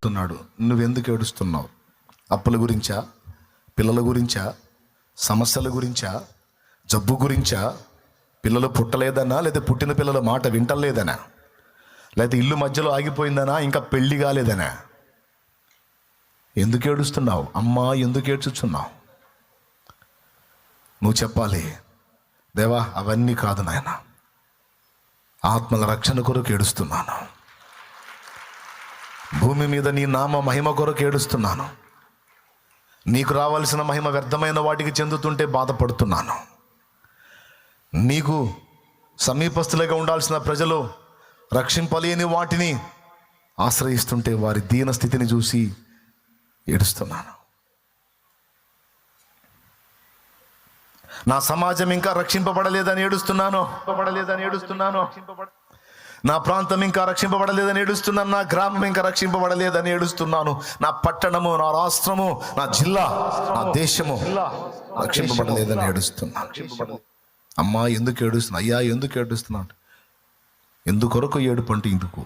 అడుగుతున్నాడు, నువ్వెందుకు ఏడుస్తున్నావు? అప్పుల గురించా, పిల్లల గురించా, సమస్యల గురించా, జబ్బు గురించా, పిల్లలు పుట్టలేదనా, లేదా పుట్టిన పిల్లల మాట వింటలేదనా, లేదా ఇల్లు మధ్యలో ఆగిపోయిందనా, ఇంకా పెళ్లి కాలేదనా? ఎందుకు ఏడుస్తున్నావు? అమ్మా ఎందుకు ఏడ్చుచున్నావు? నువ్వు చెప్పాలి, దేవా అవన్నీ కాదు నాయన, ఆత్మల రక్షణ కొరకు ఏడుస్తున్నాను, భూమి మీద నీ నామ మహిమ కొరకు ఏడుస్తున్నాను, నీకు రావాల్సిన మహిమ వ్యర్థమైన వాటికి చెందుతుంటే బాధపడుతున్నాను, నీకు సమీపస్తులుగా ఉండాల్సిన ప్రజలు రక్షింపలేని వాటిని ఆశ్రయిస్తుంటే వారి దీన స్థితిని చూసి ఏడుస్తున్నాను. నా సమాజం ఇంకా రక్షింపబడలేదని ఏడుస్తున్నాను, నా ప్రాంతం ఇంకా రక్షింపబడలేదని ఏడుస్తున్నాను, నా గ్రామం ఇంకా రక్షింపబడలేదని ఏడుస్తున్నాను, నా పట్టణము, నా రాష్ట్రము, నా జిల్లా, నా దేశము రక్షింపబడలేదని ఏడుస్తున్నాను. అమ్మా ఎందుకు ఏడుస్తున్నా? అయ్యా ఎందుకు ఏడుస్తున్నాను? ఎందుకొరకు ఏడుపు అంటే ఇందుకు